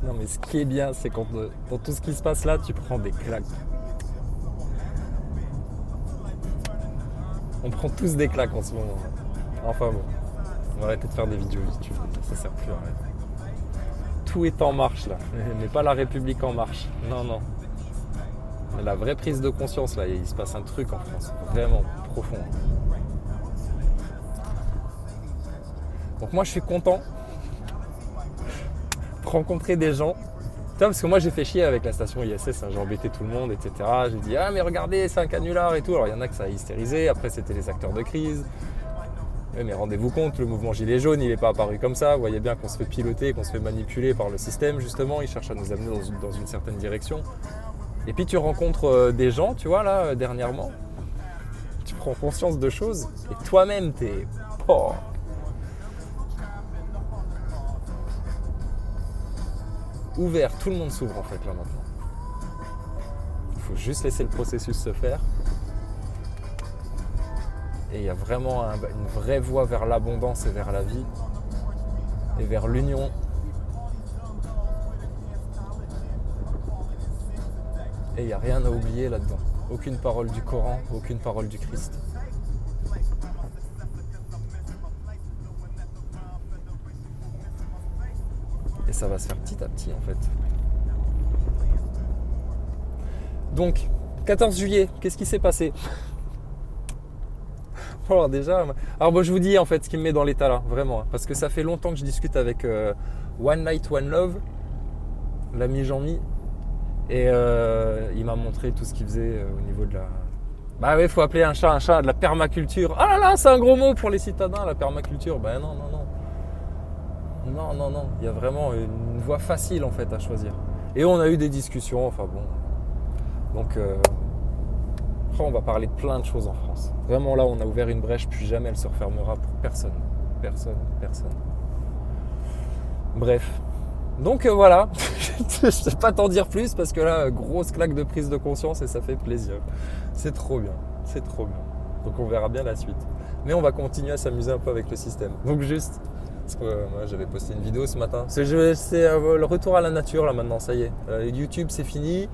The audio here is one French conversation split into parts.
Non mais ce qui est bien, c'est quand dans tout ce qui se passe là, tu prends des claques. On prend tous des claques en ce moment. Enfin bon, on va arrêter de faire des vidéos YouTube, ça sert plus à rien. Tout est en marche là, mais pas la République en marche. Non, non. La vraie prise de conscience là, il se passe un truc en France, vraiment profond. Donc moi je suis content de rencontrer des gens. Tu vois, parce que moi j'ai fait chier avec la station ISS, hein, j'ai embêté tout le monde, etc. J'ai dit ah mais regardez c'est un canular et tout. Alors il y en a que ça a hystérisé, après c'était les acteurs de crise. Oui, mais rendez-vous compte, le mouvement gilet jaune il n'est pas apparu comme ça. Vous voyez bien qu'on se fait piloter, qu'on se fait manipuler par le système justement, il cherche à nous amener dans une certaine direction. Et puis tu rencontres des gens, tu vois là dernièrement, tu prends conscience de choses et toi-même t'es... Oh. Ouvert, tout le monde s'ouvre en fait là maintenant. Il faut juste laisser le processus se faire. Et il y a vraiment une vraie voie vers l'abondance et vers la vie et vers l'union. Et il n'y a rien à oublier là-dedans. Aucune parole du Coran, aucune parole du Christ. Et ça va se faire petit à petit en fait. Donc, 14 juillet, qu'est-ce qui s'est passé ? Alors déjà, je vous dis en fait ce qui me met dans l'état là, vraiment. Parce que ça fait longtemps que je discute avec One Light, One Love, l'ami Jean-Mi. Et il m'a montré tout ce qu'il faisait au niveau de la... Bah oui, il faut appeler un chat, de la permaculture. Ah là là, c'est un gros mot pour les citadins, la permaculture. Ben non, non, non. Non, non, non. Il y a vraiment une voie facile en fait à choisir. Et on a eu des discussions, enfin bon. Donc, on va parler de plein de choses en France. Vraiment là, on a ouvert une brèche, plus jamais elle se refermera pour personne. Personne, personne. Bref. Donc voilà, je ne vais pas t'en dire plus parce que là, grosse claque de prise de conscience et ça fait plaisir. C'est trop bien, c'est trop bien. Donc on verra bien la suite. Mais on va continuer à s'amuser un peu avec le système. Donc juste, parce que moi j'avais posté une vidéo ce matin. C'est le retour à la nature là maintenant, ça y est. YouTube c'est fini,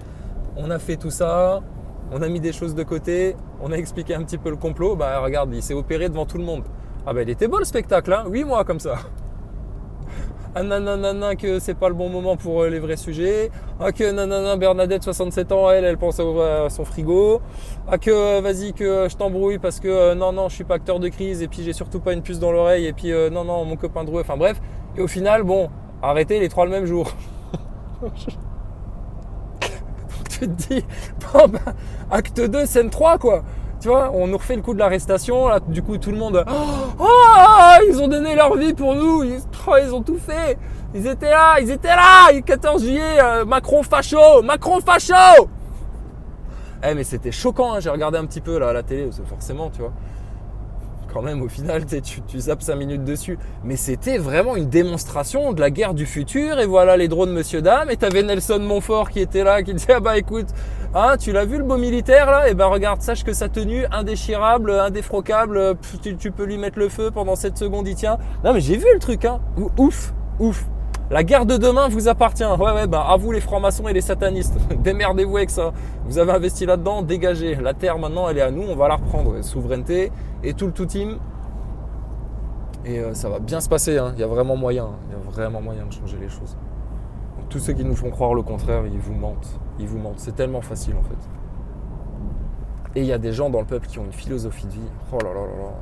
on a fait tout ça, on a mis des choses de côté, on a expliqué un petit peu le complot. Bah regarde, il s'est opéré devant tout le monde. Ah bah il était beau le spectacle, hein, 8 mois comme ça. Ah nanana que c'est pas le bon moment pour les vrais sujets. Ah que nanana Bernadette 67 ans elle pense à son frigo. Ah que vas-y que je t'embrouille parce que non je suis pas acteur de crise et puis j'ai surtout pas une puce dans l'oreille et puis non mon copain Drouet, enfin bref. Et au final bon, arrêtez les trois le même jour. Tu te dis bon bah acte 2 scène 3 quoi. Tu vois, on nous refait le coup de l'arrestation, là, du coup tout le monde ils ont donné leur vie pour nous, ils ont tout fait, ils étaient là, 14 juillet, Macron facho. Mais c'était choquant, hein, j'ai regardé un petit peu là à la télé, forcément, tu vois. Quand même, au final, tu zappes 5 minutes dessus. Mais c'était vraiment une démonstration de la guerre du futur. Et voilà les drones Monsieur Dame. Et t'avais Nelson Montfort qui était là, qui disait ah bah écoute, hein, tu l'as vu le beau militaire là? Et ben regarde, sache que sa tenue indéchirable, indéfrocable, tu peux lui mettre le feu pendant 7 secondes, il tient. Non mais j'ai vu le truc, hein. Ouf. La guerre de demain vous appartient. Ouais, bah à vous les francs-maçons et les satanistes. Démerdez-vous avec ça. Vous avez investi là-dedans, dégagez. La terre maintenant, elle est à nous, on va la reprendre. Souveraineté et tout le tout team. Et ça va bien se passer. Hein. Il y a vraiment moyen. Il y a vraiment moyen de changer les choses. Donc, tous ceux qui nous font croire le contraire, ils vous mentent. C'est tellement facile en fait. Et il y a des gens dans le peuple qui ont une philosophie de vie. Oh là là là là.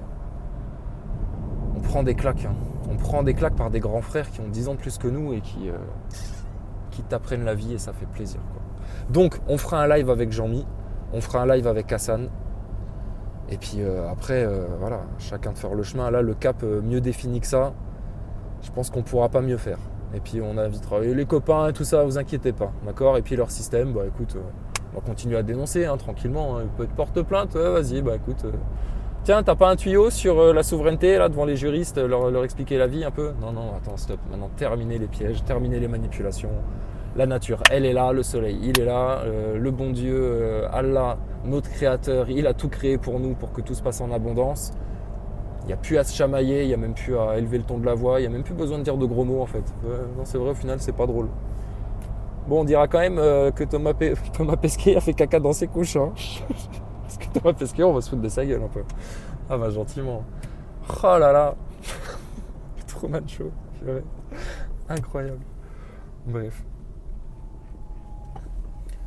On prend des claques. Hein. On prend des claques par des grands frères qui ont 10 ans de plus que nous et qui t'apprennent la vie et ça fait plaisir. Quoi. Donc, on fera un live avec Jean-Mi, on fera un live avec Hassan. Et puis après, voilà, chacun de faire le chemin. Là, le cap mieux défini que ça, je pense qu'on ne pourra pas mieux faire. Et puis, on invitera les copains et tout ça, vous inquiétez pas. D'accord ? Et puis, leur système, bah écoute, on va continuer à dénoncer hein, tranquillement. Hein. Ils peuvent porter plainte, vas-y, bah écoute... Tiens, t'as pas un tuyau sur la souveraineté là devant les juristes, leur expliquer la vie un peu ? Non, attends, stop. Maintenant, terminez les pièges, terminez les manipulations. La nature, elle est là, le soleil, il est là. Le bon Dieu, Allah, notre créateur, il a tout créé pour nous, pour que tout se passe en abondance. Il n'y a plus à se chamailler, il n'y a même plus à élever le ton de la voix, il n'y a même plus besoin de dire de gros mots en fait. Non, c'est vrai, au final, c'est pas drôle. Bon, on dira quand même que Thomas Pesquet a fait caca dans ses couches. Hein. Parce que Thomas Pesquet, on va se foutre de sa gueule un peu. Ah bah gentiment. Oh là là. Truman Show. Ouais. Incroyable. Bref.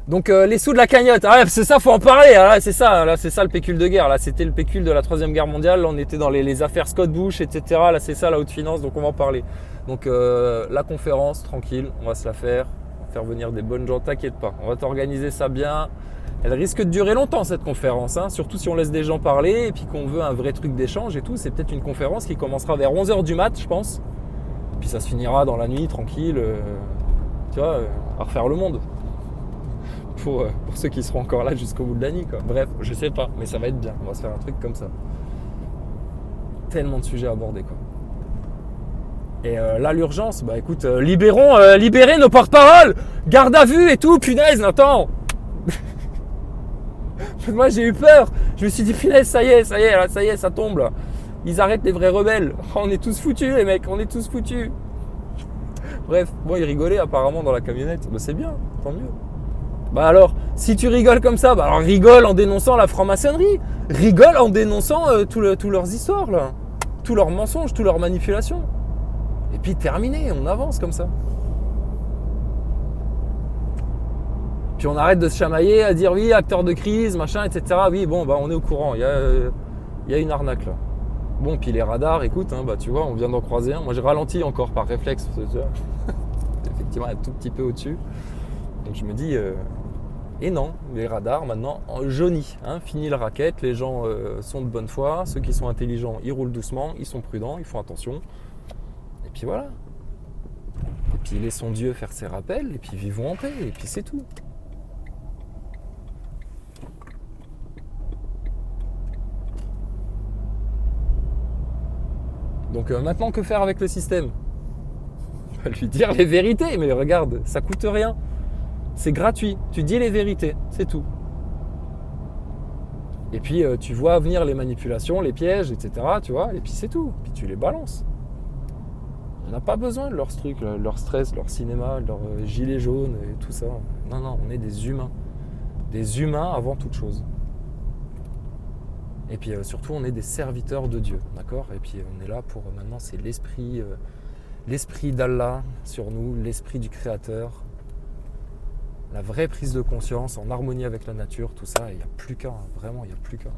Donc les sous de la cagnotte, ah ouais, c'est ça, faut en parler. Ah, là, c'est ça le pécule de guerre. Là, c'était le pécule de la 3e guerre mondiale. Là, on était dans les affaires Scott Bush, etc. Là, c'est ça la haute finance. Donc on va en parler. Donc la conférence, tranquille, on va se la faire. On va faire venir des bonnes gens, t'inquiète pas. On va t'organiser ça bien. Elle risque de durer longtemps cette conférence, hein, surtout si on laisse des gens parler et puis qu'on veut un vrai truc d'échange et tout. C'est peut-être une conférence qui commencera vers 11h du mat, je pense. Puis ça se finira dans la nuit, tranquille, tu vois, à refaire le monde. Pour ceux qui seront encore là jusqu'au bout de la nuit, quoi. Bref, je sais pas, mais ça va être bien. On va se faire un truc comme ça. Tellement de sujets à aborder, quoi. Et là, l'urgence, bah écoute, libérez nos porte-paroles, garde à vue et tout, punaise, attends. Moi, j'ai eu peur. Je me suis dit, punaise, ça y est, ça tombe, là. Ils arrêtent les vrais rebelles. Oh, on est tous foutus, les mecs, on est tous foutus. Bref, bon, ils rigolaient apparemment dans la camionnette. Bah, c'est bien, tant mieux. Bah alors, si tu rigoles comme ça, bah alors rigole en dénonçant la franc-maçonnerie. Rigole en dénonçant toutes leurs histoires, là. Tous leurs mensonges, toutes leurs manipulations. Et puis terminé, on avance comme ça. Puis on arrête de se chamailler à dire oui, acteur de crise, machin, etc. Oui, bon, bah on est au courant, il y a une arnaque là. Bon, puis les radars, écoute, hein, bah tu vois, on vient d'en croiser un. Moi j'ai ralenti encore par réflexe, effectivement un tout petit peu au-dessus. Donc je me dis, et non, les radars maintenant jaunis, hein, fini la raquette, les gens sont de bonne foi, ceux qui sont intelligents, ils roulent doucement, ils sont prudents, ils font attention. Et puis voilà. Et puis laissons Dieu faire ses rappels, et puis vivons en paix, et puis c'est tout. Donc maintenant, que faire avec le système ? On va lui dire les vérités, mais regarde, ça coûte rien. C'est gratuit, tu dis les vérités, c'est tout. Et puis tu vois venir les manipulations, les pièges, etc. Tu vois, et puis c'est tout. Puis tu les balances. On n'a pas besoin de leur truc, leur stress, leur cinéma, leur gilet jaune et tout ça. Non, non, on est des humains. Des humains avant toute chose. Et puis surtout, on est des serviteurs de Dieu, d'accord ? Et puis on est là pour, maintenant, c'est l'esprit d'Allah sur nous, l'esprit du Créateur, la vraie prise de conscience en harmonie avec la nature, tout ça, il n'y a plus qu'un, vraiment, il n'y a plus qu'un.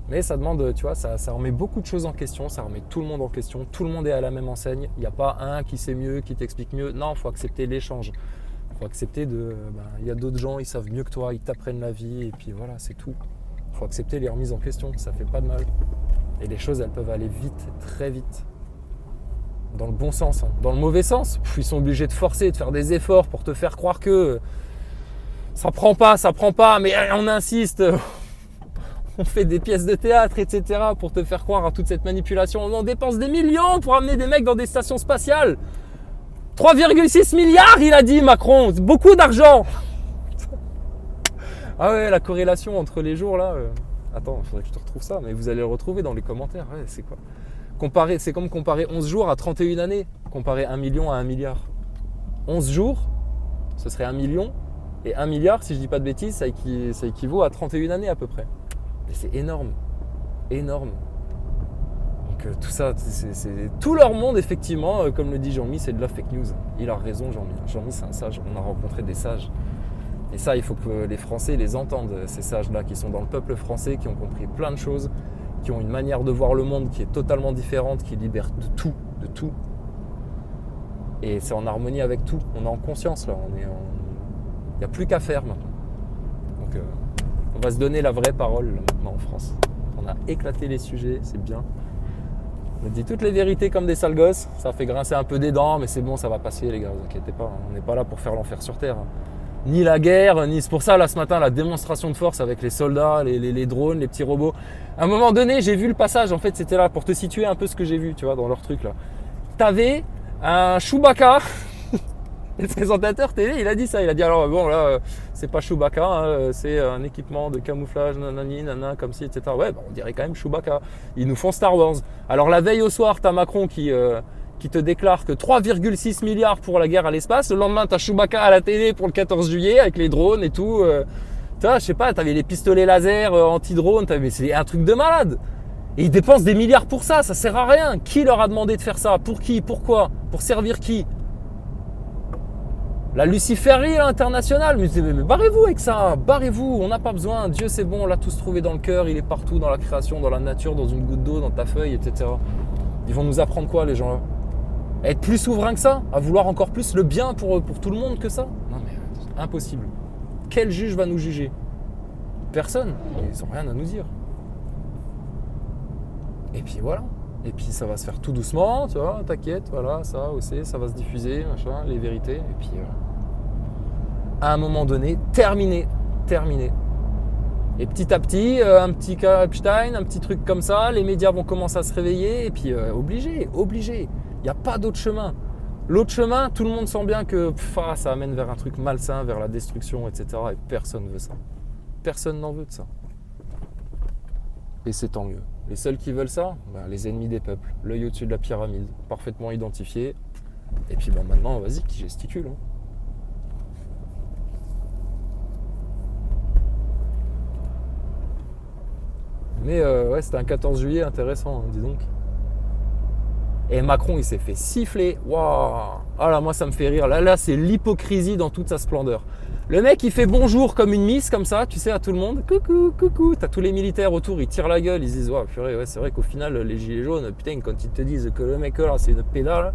Mais ça demande, tu vois, ça remet beaucoup de choses en question, ça remet tout le monde en question, tout le monde est à la même enseigne, il n'y a pas un qui sait mieux, qui t'explique mieux, non, il faut accepter l'échange. Il faut accepter il y a d'autres gens, ils savent mieux que toi, ils t'apprennent la vie, et puis voilà, c'est tout. Il faut accepter les remises en question, ça fait pas de mal. Et les choses, elles peuvent aller vite, très vite. Dans le bon sens, hein. Dans le mauvais sens, ils sont obligés de forcer, de faire des efforts pour te faire croire que ça prend pas, mais on insiste, on fait des pièces de théâtre, etc. pour te faire croire à toute cette manipulation. On en dépense des millions pour amener des mecs dans des stations spatiales. 3,6 milliards, il a dit Macron, c'est beaucoup d'argent. Ah ouais, la corrélation entre les jours là. Attends, il faudrait que je te retrouve ça, mais vous allez le retrouver dans les commentaires. Ouais, c'est quoi ? C'est comme comparer 11 jours à 31 années. Comparer 1 million à 1 milliard. 11 jours, ce serait 1 million. Et 1 milliard, si je dis pas de bêtises, ça équivaut à 31 années à peu près. Et c'est énorme. Énorme. Donc tout ça, c'est tout leur monde, effectivement, comme le dit Jean-Mi, c'est de la fake news. Il a raison, Jean-Mi. Jean-Mi, c'est un sage. On a rencontré des sages. Et ça, il faut que les Français les entendent, ces sages-là, qui sont dans le peuple français, qui ont compris plein de choses, qui ont une manière de voir le monde qui est totalement différente, qui libère de tout, de tout. Et c'est en harmonie avec tout. On est en conscience, là. Il n'y a plus qu'à faire, maintenant. Donc, on va se donner la vraie parole, là, maintenant, en France. On a éclaté les sujets, c'est bien. On dit toutes les vérités comme des sales gosses. Ça fait grincer un peu des dents, mais c'est bon, ça va passer, les gars, vous inquiétez pas. On n'est pas là pour faire l'enfer sur Terre. Ni la guerre, ni... C'est pour ça, là, ce matin, la démonstration de force avec les soldats, les drones, les petits robots. À un moment donné, j'ai vu le passage. En fait, c'était là pour te situer un peu ce que j'ai vu, tu vois, dans leur truc, là. T'avais un Chewbacca. Le présentateur télé, il a dit ça. Il a dit, alors, bon, là, c'est pas Chewbacca, hein, c'est un équipement de camouflage, nanani, nanana, comme ci, etc. Ouais, bah, on dirait quand même Chewbacca. Ils nous font Star Wars. Alors, la veille au soir, t'as Macron qui qui te déclare que 3,6 milliards pour la guerre à l'espace. Le lendemain, tu as Chewbacca à la télé pour le 14 juillet avec les drones et tout. Tu vois, je sais pas, tu avais les pistolets laser anti-drone. Mais c'est un truc de malade. Et ils dépensent des milliards pour ça. Ça sert à rien. Qui leur a demandé de faire ça? Pour qui? Pourquoi? Pour servir qui? La luciférie internationale, mais barrez-vous avec ça, barrez-vous, on n'a pas besoin, Dieu c'est bon, on l'a tous trouvé dans le cœur, il est partout dans la création, dans la nature, dans une goutte d'eau, dans ta feuille, etc. Ils vont nous apprendre quoi les gens là? À être plus souverains que ça? À vouloir encore plus le bien pour tout le monde que ça? Non mais c'est impossible. Quel juge va nous juger? Personne, ils n'ont rien à nous dire. Et puis voilà. Et puis ça va se faire tout doucement, tu vois, t'inquiète, voilà, ça aussi, ça va se diffuser, machin, les vérités. Et puis à un moment donné, terminé. Et petit à petit, un petit cas Epstein, un petit truc comme ça, les médias vont commencer à se réveiller. Et puis obligé. Il n'y a pas d'autre chemin. L'autre chemin, tout le monde sent bien que ça amène vers un truc malsain, vers la destruction, etc. Et personne ne veut ça. Personne n'en veut de ça. Et c'est tant mieux. Les seuls qui veulent ça, les ennemis des peuples, l'œil au-dessus de la pyramide, parfaitement identifié. Et puis maintenant, vas-y, qui gesticule. Hein. Mais ouais, c'était un 14 juillet intéressant, hein, dis donc. Et Macron, il s'est fait siffler. Waouh! Ah là, moi, ça me fait rire. Là, c'est l'hypocrisie dans toute sa splendeur. Le mec, il fait bonjour comme une miss, comme ça, tu sais, à tout le monde. Coucou. T'as tous les militaires autour, ils tirent la gueule. Ils se disent, ouais, purée, ouais, c'est vrai qu'au final, les gilets jaunes, putain, quand ils te disent que le mec là, c'est une pédale,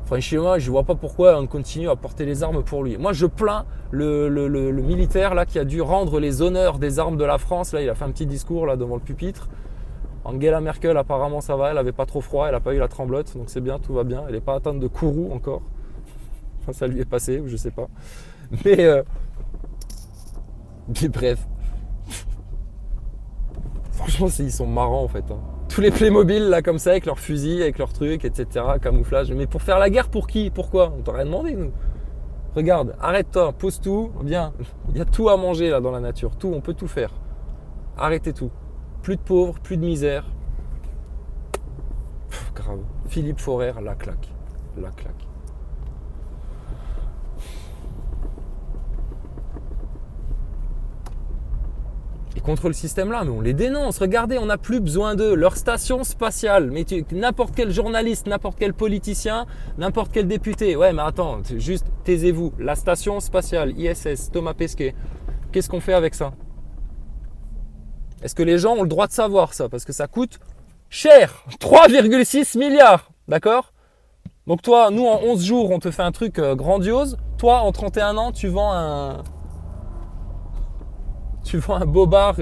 franchement, je vois pas pourquoi on continue à porter les armes pour lui. Moi, je plains le militaire là qui a dû rendre les honneurs des armes de la France. Là, il a fait un petit discours là devant le pupitre. Angela Merkel, apparemment, ça va. Elle avait pas trop froid, elle a pas eu la tremblote, donc c'est bien, tout va bien. Elle n'est pas atteinte de Kourou encore. Enfin, ça lui est passé, ou je sais pas. Mais bref. Franchement, ils sont marrants en fait. Hein. Tous les Playmobil là comme ça, avec leurs fusils, avec leurs trucs, etc. Camouflage. Mais pour faire la guerre, pour qui? Pourquoi? On t'a rien demandé, nous. Regarde, arrête-toi, pose tout, viens. Il y a tout à manger là dans la nature. Tout, on peut tout faire. Arrêtez tout. Plus de pauvres, plus de misère. Grave. Philippe Forrer, la claque. La claque. Et contre le système là, mais on les dénonce. Regardez, on n'a plus besoin d'eux. Leur station spatiale. Mais n'importe quel journaliste, n'importe quel politicien, n'importe quel député. Ouais, mais attends, juste taisez-vous. La station spatiale, ISS, Thomas Pesquet. Qu'est-ce qu'on fait avec ça? Est-ce que les gens ont le droit de savoir ça? Parce que ça coûte cher. 3,6 milliards. D'accord? Donc toi, nous en 11 jours, on te fait un truc grandiose. Toi, en 31 ans, tu vends un bobard.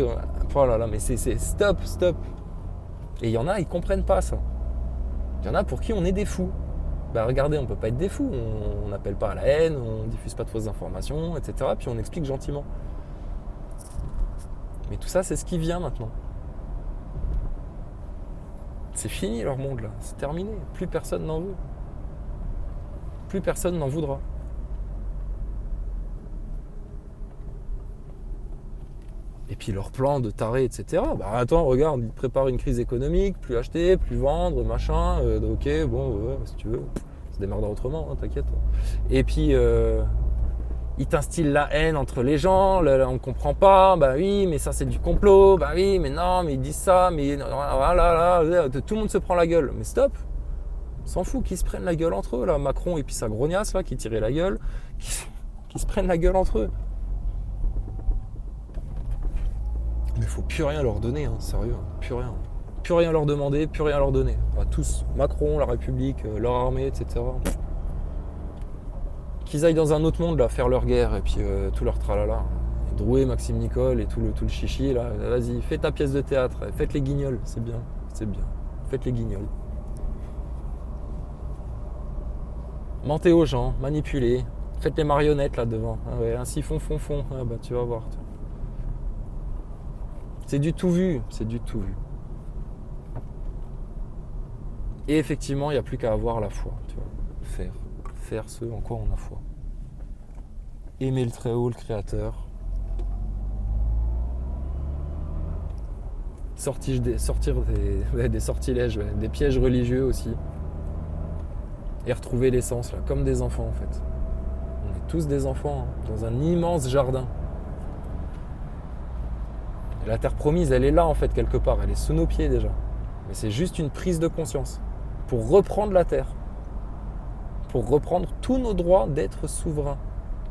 Oh là là, mais c'est stop. Et il y en a, ils comprennent pas ça. Il y en a pour qui on est des fous. Regardez, on peut pas être des fous. On n'appelle pas à la haine, on diffuse pas de fausses informations, etc. Puis on explique gentiment. Mais tout ça, c'est ce qui vient maintenant. C'est fini leur monde là, c'est terminé. Plus personne n'en veut. Plus personne n'en voudra. Et puis leur plan de taré, etc. Attends, regarde, ils préparent une crise économique, plus acheter, plus vendre, machin. Ok, bon, ouais, si tu veux, ça démerdera autrement, hein, t'inquiète. Et puis, ils t'instillent la haine entre les gens, on ne comprend pas, oui, mais ça c'est du complot, oui, mais non, mais ils disent ça, mais voilà, tout le monde se prend la gueule. Mais stop, on s'en fout qu'ils se prennent la gueule entre eux, là, Macron et puis sa grognasse, là, qui tirait la gueule, qui se prennent la gueule entre eux. Mais il faut plus rien leur donner, hein, sérieux, plus rien. Plus rien leur demander, plus rien leur donner. Tous, Macron, la République, leur armée, etc. Qu'ils aillent dans un autre monde, là, faire leur guerre, et puis tout leur tralala. Drouet, Maxime Nicole et tout le chichi, là, vas-y, fais ta pièce de théâtre, faites les guignols, c'est bien, faites les guignols. Mentez aux gens, manipulez, faites les marionnettes là devant, ainsi font, tu vas voir. C'est du tout vu, Et effectivement, il n'y a plus qu'à avoir la foi, tu vois, faire ce en quoi on a foi. Aimer le Très-Haut, le Créateur. Sortir des sortilèges, des pièges religieux aussi. et retrouver l'essence, là, comme des enfants en fait. On est tous des enfants, hein, dans un immense jardin. Et la terre promise, elle est là en fait quelque part, elle est sous nos pieds déjà. Mais c'est juste une prise de conscience pour reprendre la terre, pour reprendre tous nos droits d'être souverains,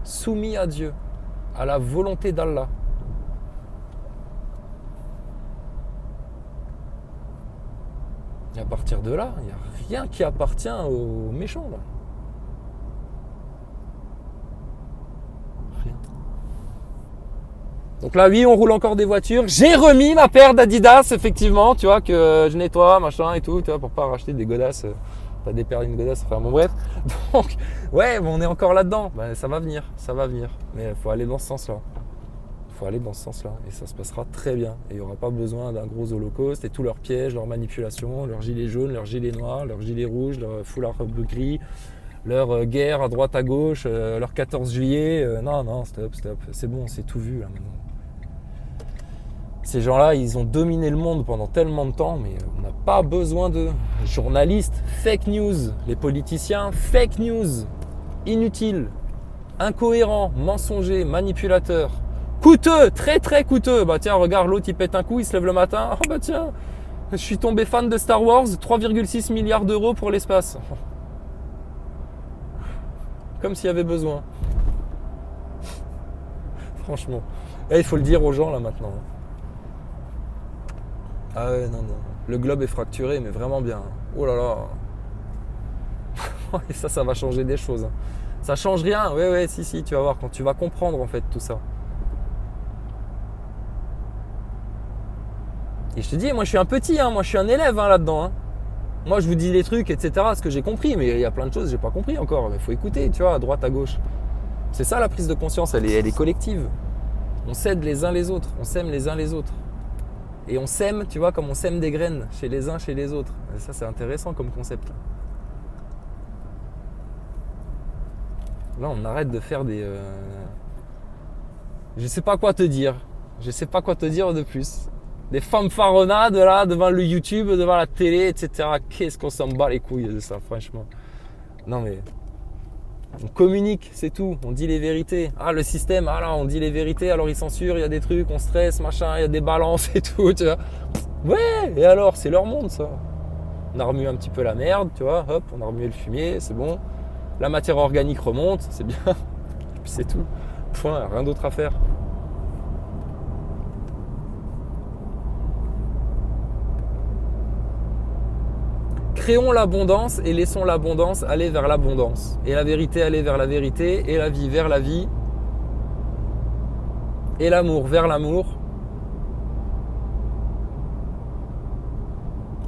soumis à Dieu, à la volonté d'Allah. Et à partir de là, il n'y a rien qui appartient aux méchants. Là. Rien. Donc là, oui, on roule encore des voitures. J'ai remis ma paire d'Adidas, effectivement, tu vois, que je nettoie, machin et tout, tu vois, pour pas racheter des godasses. Pas des paires d'une godasse, enfin bon bref. Donc, ouais, on est encore là-dedans. Ben, ça va venir. Mais il faut aller dans ce sens-là. Et ça se passera très bien. Et il n'y aura pas besoin d'un gros holocauste et tous leurs pièges, leurs manipulations, leurs gilets jaunes, leurs gilets noirs, leurs gilets rouges, leurs foulards gris, leur guerre à droite à gauche, leur 14 juillet. Non, stop. C'est bon, c'est tout vu là maintenant. Ces gens-là, ils ont dominé le monde pendant tellement de temps, mais on n'a pas besoin d'eux. Les journalistes, fake news. Les politiciens, fake news. Inutiles, incohérents, mensongers, manipulateurs. Coûteux, très très coûteux. Bah tiens, regarde, l'autre il pète un coup, il se lève le matin. Oh bah tiens, je suis tombé fan de Star Wars, 3,6 milliards d'euros pour l'espace. Comme s'il y avait besoin. Franchement. Et il faut le dire aux gens là maintenant. Ah ouais, non. Le globe est fracturé, mais vraiment bien. Oh là là. Et ça va changer des choses. Ça change rien. Ouais, si, tu vas voir quand tu vas comprendre en fait tout ça. Et je te dis, moi je suis un petit, moi je suis un élève là-dedans. Moi je vous dis les trucs, etc. Ce que j'ai compris, mais il y a plein de choses que j'ai pas compris encore. Il faut écouter, tu vois, à droite, à gauche. C'est ça la prise de conscience, elle est collective. On s'aide les uns les autres, on s'aime les uns les autres. Et on sème, tu vois, comme on sème des graines chez les uns, chez les autres. Et ça c'est intéressant comme concept. Là on arrête de faire des... Je sais pas quoi te dire. De plus. Des fanfaronnades là devant le YouTube, devant la télé, etc. Qu'est-ce qu'on s'en bat les couilles de ça, franchement. Non mais on communique, c'est tout. On dit les vérités. Ah le système, ah là on dit les vérités, alors il censure, il y a des trucs, on stresse, machin, il y a des balances et tout, tu vois. Ouais, et alors c'est leur monde ça. On a remué un petit peu la merde, tu vois. Hop, on a remué le fumier, c'est bon. La matière organique remonte, c'est bien. Et puis c'est tout. Point, rien d'autre à faire. Créons l'abondance et laissons l'abondance aller vers l'abondance. Et la vérité aller vers la vérité. Et la vie vers la vie. Et l'amour vers l'amour.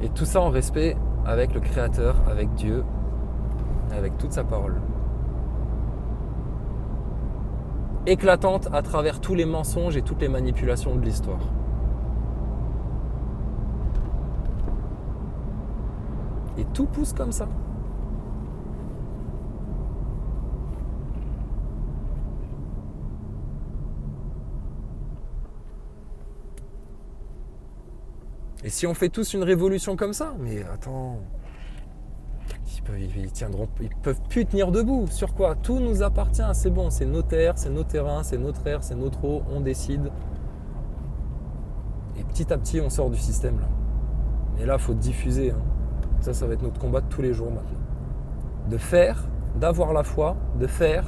Et tout ça en respect avec le Créateur, avec Dieu, avec toute sa parole. Éclatante à travers tous les mensonges et toutes les manipulations de l'histoire. Et tout pousse comme ça. Et si on fait tous une révolution comme ça, mais attends, ils peuvent plus tenir debout. Sur quoi? Tout nous appartient, c'est bon, c'est nos terres, c'est nos terrains, c'est notre air, c'est notre eau, on décide. Et petit à petit, on sort du système là. Et là, il faut diffuser. Ça va être notre combat de tous les jours maintenant. De faire, d'avoir la foi, de faire.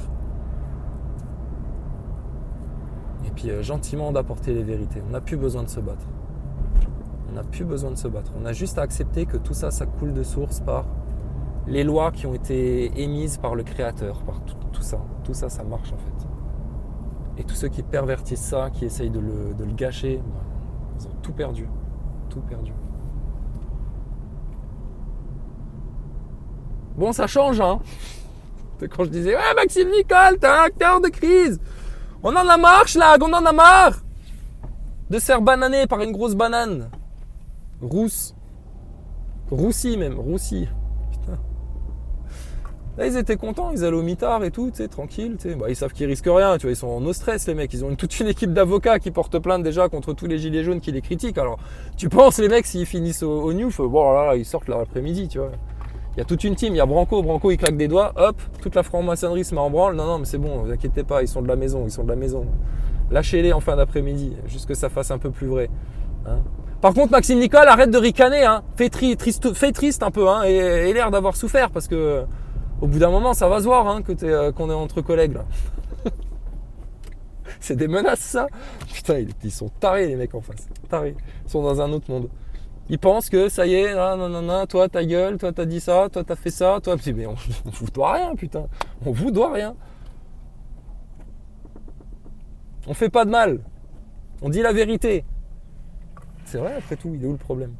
Et puis gentiment d'apporter les vérités. On n'a plus besoin de se battre. On a juste à accepter que tout ça, ça coule de source par les lois qui ont été émises par le Créateur, par tout ça. Tout ça, ça marche en fait. Et tous ceux qui pervertissent ça, qui essayent de le gâcher, ils ont tout perdu. Tout perdu. Bon, ça change, C'est quand je disais, ouais, Maxime Nicole, t'es un acteur de crise. On en a marre, Schlag, on en a marre de se faire bananer par une grosse banane. Rousse. Roussie même, roussie. Putain. Là, ils étaient contents, ils allaient au mitard et tout, tu sais, tranquille, tu sais. Bah, ils savent qu'ils risquent rien, tu vois, ils sont en no stress, les mecs. Ils ont toute une équipe d'avocats qui portent plainte déjà contre tous les gilets jaunes qui les critiquent. Alors, tu penses, les mecs, s'ils finissent au Newf, bon, là, ils sortent l'après-midi, tu vois. Il y a toute une team, il y a Branco, il claque des doigts, hop, toute la franc-maçonnerie se met en branle. Non, non, mais c'est bon, ne vous inquiétez pas, ils sont de la maison, ils sont de la maison. Lâchez-les en fin d'après-midi, juste que ça fasse un peu plus vrai. Hein. Par contre, Maxime Nicole, arrête de ricaner, hein. Fais triste un peu, hein, et l'air d'avoir souffert, parce que au bout d'un moment, ça va se voir hein, qu'on est entre collègues. Là. C'est des menaces, ça. Putain, ils sont tarés, les mecs en face. Tarés. Ils sont dans un autre monde. Ils pensent que ça y est, non, toi ta gueule, toi t'as dit ça, toi t'as fait ça, toi. Mais on vous doit rien, putain. On vous doit rien. On fait pas de mal. On dit la vérité. C'est vrai, après tout, il est où le problème?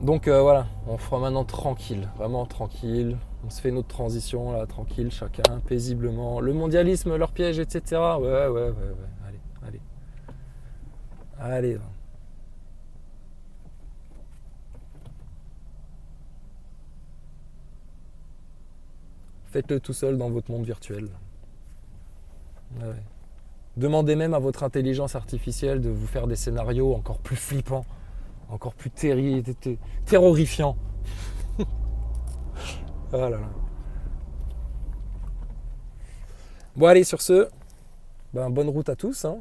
Donc voilà, on fera maintenant tranquille, vraiment tranquille. On se fait notre transition là, tranquille, chacun, paisiblement. Le mondialisme, leur piège, etc. Ouais. Allez. Faites-le tout seul dans votre monde virtuel. Ouais. Demandez même à votre intelligence artificielle de vous faire des scénarios encore plus flippants, encore plus terrorifiants. Oh là là. Bon allez, sur ce, bonne route à tous. Hein.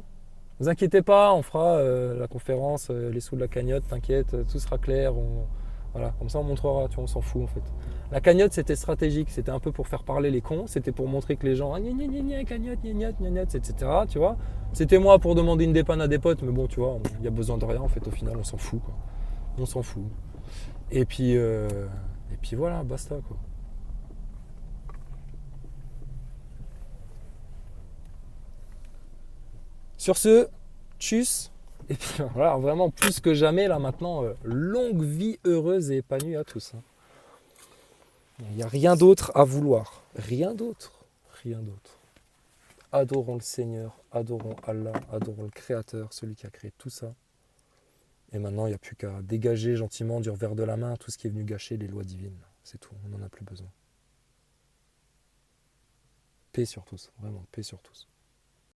Vous inquiétez pas, on fera la conférence, les sous de la cagnotte, t'inquiète, tout sera clair. Voilà, comme ça on montrera, tu vois, on s'en fout en fait. La cagnotte c'était stratégique, c'était un peu pour faire parler les cons, c'était pour montrer que les gens, cagnotte, etc. Tu vois. C'était moi pour demander une dépanne à des potes, mais bon, tu vois, il y a besoin de rien en fait, au final on s'en fout quoi. On s'en fout. Et puis voilà, basta quoi. Sur ce, tchuss. Et puis voilà, vraiment plus que jamais là maintenant, longue vie heureuse et épanouie à tous. Hein. Il n'y a rien d'autre à vouloir. Rien d'autre. Rien d'autre. Adorons le Seigneur, adorons Allah, adorons le Créateur, celui qui a créé tout ça. Et maintenant, il n'y a plus qu'à dégager gentiment du revers de la main tout ce qui est venu gâcher les lois divines. C'est tout, on n'en a plus besoin. Paix sur tous, vraiment, paix sur tous.